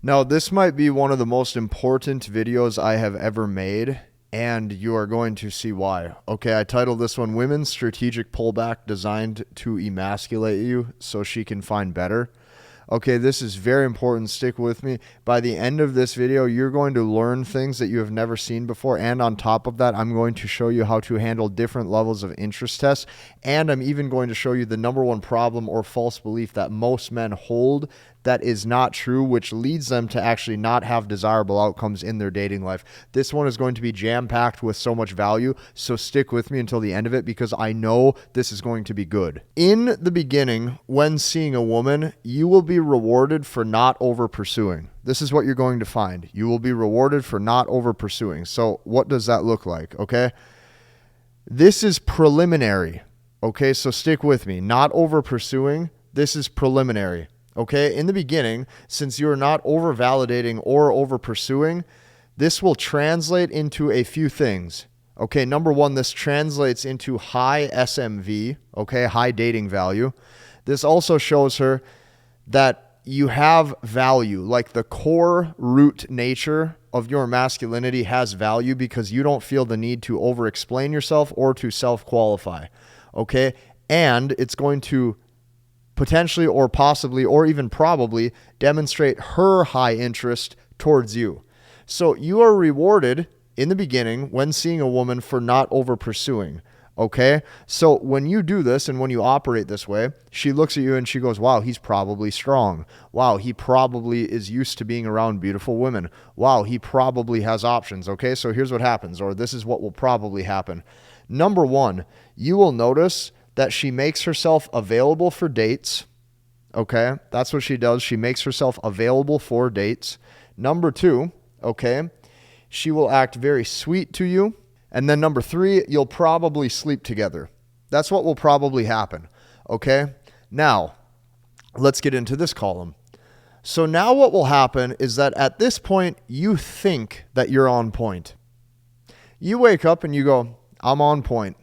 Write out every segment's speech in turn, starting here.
Now, this might be one of the most important videos I have ever made, and you are going to see why. Okay, I titled this one Women's Strategic Pullback Designed to Emasculate You So She Can Find Better. Okay, this is very important. Stick with me. By the end of this video, you're going to learn things that you have never seen before. And on top of that, I'm going to show you how to handle different levels of interest tests. And I'm even going to show you the number one problem or false belief that most men hold that is not true, which leads them to actually not have desirable outcomes in their dating life. This one is going to be jam-packed with so much value, so stick with me until the end of it because I know this is going to be good. In the beginning, when seeing a woman, you will be rewarded for not over-pursuing. This is what you're going to find. You will be rewarded for not over-pursuing. So what does that look like, okay? This is preliminary, okay? So stick with me. Not over-pursuing, this is preliminary. Okay, in the beginning, since you are not over-validating or over-pursuing, this will translate into a few things. Okay, number one, this translates into high SMV, okay, high dating value. This also shows her that you have value, like the core root nature of your masculinity has value because you don't feel the need to over-explain yourself or to self-qualify, okay? And it's going to potentially or possibly or even probably demonstrate her high interest towards you. So you are rewarded in the beginning when seeing a woman for not over pursuing. Okay. So when you do this and when you operate this way, she looks at you and she goes, wow, he's probably strong. Wow, he probably is used to being around beautiful women. Wow, he probably has options. Okay. So here's what happens, or this is what will probably happen. Number one, you will notice that she makes herself available for dates. Okay, that's what she does. She makes herself available for dates. Number two, okay, she will act very sweet to you. And then number three, you'll probably sleep together. That's what will probably happen. Okay, now let's get into this column. So now what will happen is that at this point, you think that you're on point. You wake up and you go, I'm on point.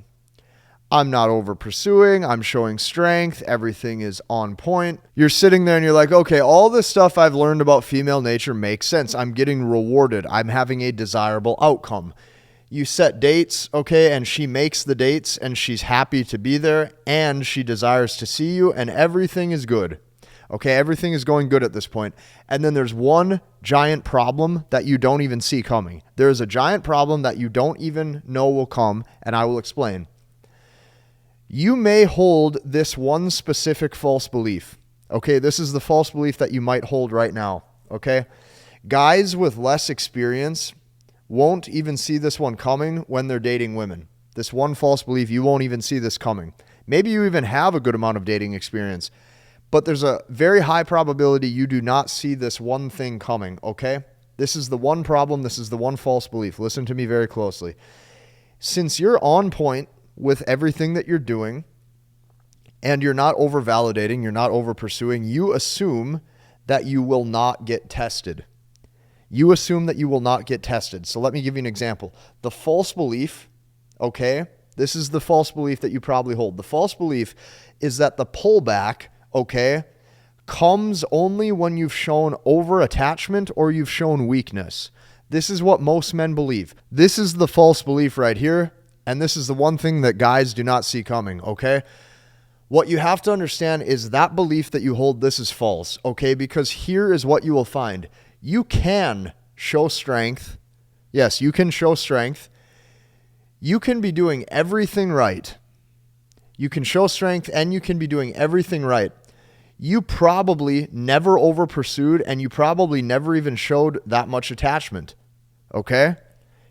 I'm not over pursuing. I'm showing strength. Everything is on point. You're sitting there and you're like, okay, all this stuff I've learned about female nature makes sense. I'm getting rewarded. I'm having a desirable outcome. You set dates, okay, and she makes the dates and she's happy to be there and she desires to see you and everything is good. Okay, everything is going good at this point. And then there's one giant problem that you don't even see coming. There is a giant problem that you don't even know will come, and I will explain. You may hold this one specific false belief. Okay, this is the false belief that you might hold right now. Okay, guys with less experience won't even see this one coming when they're dating women. This one false belief, you won't even see this coming. Maybe you even have a good amount of dating experience, but there's a very high probability you do not see this one thing coming. Okay, this is the one problem. This is the one false belief. Listen to me very closely. Since you're on point with everything that you're doing and you're not over validating, you're not over pursuing, you assume that you will not get tested. You assume that you will not get tested. So let me give you an example. The false belief, okay, this is the false belief that you probably hold. The false belief is that the pullback, okay, comes only when you've shown over attachment or you've shown weakness. This is what most men believe. This is the false belief right here. And this is the one thing that guys do not see coming, okay? What you have to understand is that belief that you hold, this is false, okay? Because here is what you will find. You can show strength. Yes, you can show strength. You can be doing everything right. You can show strength and you can be doing everything right. You probably never over pursued and you probably never even showed that much attachment, okay?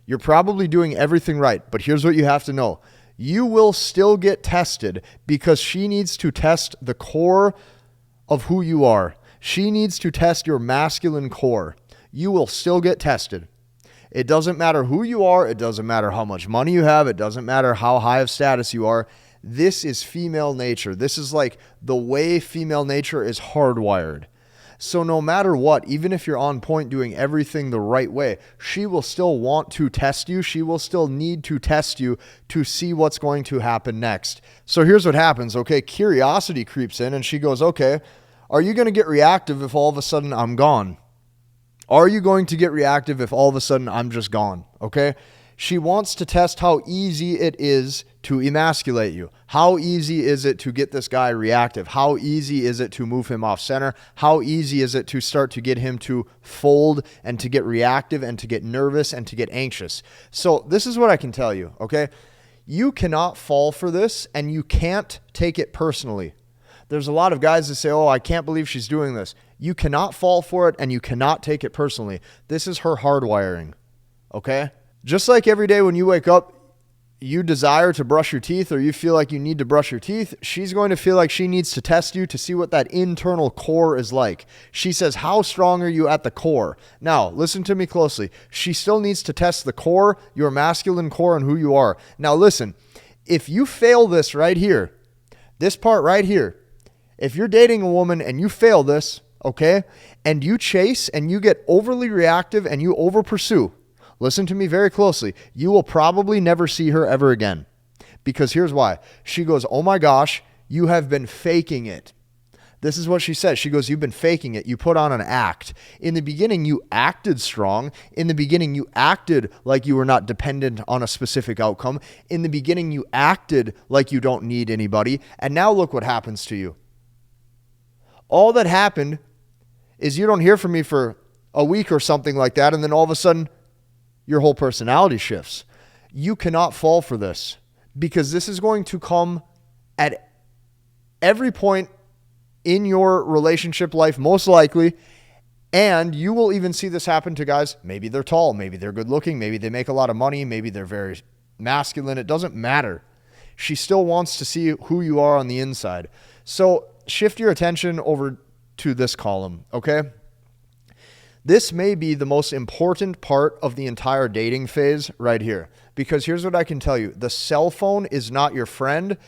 You're probably doing everything right, but here's what you have to know. You will still get tested because she needs to test the core of who you are. She needs to test your masculine core. You will still get tested. It doesn't matter who you are. It doesn't matter how much money you have. It doesn't matter how high of status you are. This is female nature. This is like the way female nature is hardwired. So no matter what, even if you're on point doing everything the right way, she will still want to test you. She will still need to test you to see what's going to happen next. So here's what happens, okay? Curiosity creeps in and she goes, okay, are you going to get reactive if all of a sudden I'm gone? Are you going to get reactive if all of a sudden I'm just gone? Okay. She wants to test how easy it is to emasculate you. How easy is it to get this guy reactive? How easy is it to move him off center? How easy is it to start to get him to fold and to get reactive and to get nervous and to get anxious? So this is what I can tell you, okay? You cannot fall for this and you can't take it personally. There's a lot of guys that say, oh, I can't believe she's doing this. You cannot fall for it and you cannot take it personally. This is her hardwiring, okay? Just like every day when you wake up, you desire to brush your teeth or you feel like you need to brush your teeth, she's going to feel like she needs to test you to see what that internal core is like. She says, how strong are you at the core? Now, listen to me closely. She still needs to test the core, your masculine core, and who you are. Now, listen, if you fail this right here, this part right here, if you're dating a woman and you fail this, okay, and you chase and you get overly reactive and you over pursue, listen to me very closely. You will probably never see her ever again. Because here's why. She goes, oh my gosh, you have been faking it. This is what she says. She goes, you've been faking it. You put on an act. In the beginning, you acted strong. In the beginning, you acted like you were not dependent on a specific outcome. In the beginning, you acted like you don't need anybody. And now look what happens to you. All that happened is you don't hear from me for a week or something like that. And then all of a sudden, your whole personality shifts. You cannot fall for this because this is going to come at every point in your relationship life, most likely. And you will even see this happen to guys. Maybe they're tall, maybe they're good looking, maybe they make a lot of money, maybe they're very masculine. It doesn't matter. She still wants to see who you are on the inside. So shift your attention over to this column, okay? This may be the most important part of the entire dating phase right here, because here's what I can tell you. The cell phone is not your friend,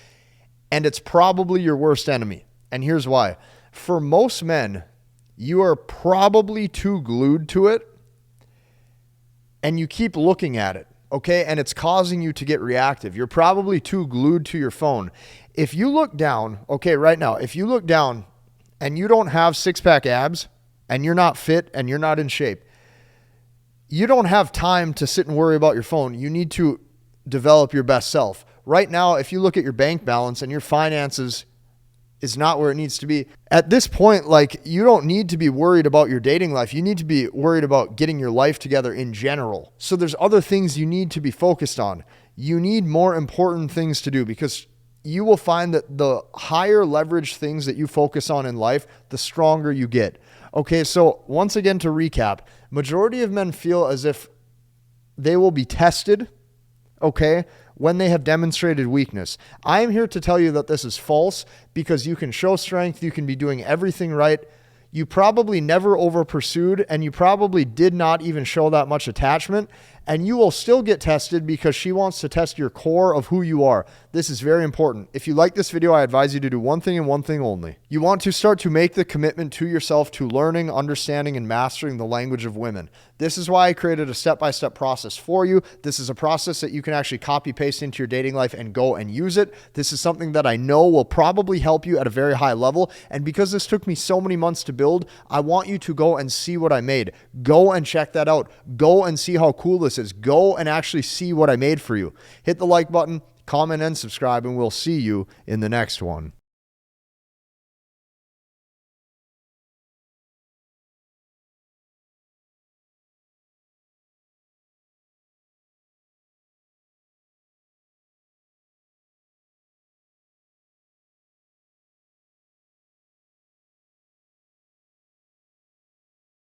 and it's probably your worst enemy. And here's why. For most men, you are probably too glued to it, and you keep looking at it, okay? And it's causing you to get reactive. You're probably too glued to your phone. If you look down, okay, right now, if you look down and you don't have six-pack abs, and you're not fit and you're not in shape, you don't have time to sit and worry about your phone. You need to develop your best self. Right now, if you look at your bank balance and your finances is not where it needs to be, at this point, like, you don't need to be worried about your dating life. You need to be worried about getting your life together in general. So there's other things you need to be focused on. You need more important things to do because you will find that the higher leverage things that you focus on in life, the stronger you get. Okay, so once again, to recap, majority of men feel as if they will be tested, okay, when they have demonstrated weakness. I am here to tell you that this is false because you can show strength, you can be doing everything right. You probably never over pursued and you probably did not even show that much attachment, and you will still get tested because she wants to test your core of who you are. This is very important. If you like this video, I advise you to do one thing and one thing only. You want to start to make the commitment to yourself to learning, understanding, and mastering the language of women. This is why I created a step-by-step process for you. This is a process that you can actually copy paste into your dating life and go and use it. This is something that I know will probably help you at a very high level. And because this took me so many months to build, I want you to go and see what I made. Go and check that out. Go and see how cool this is. Go and actually see what I made for you. Hit the like button, comment, and subscribe, and we'll see you in the next one.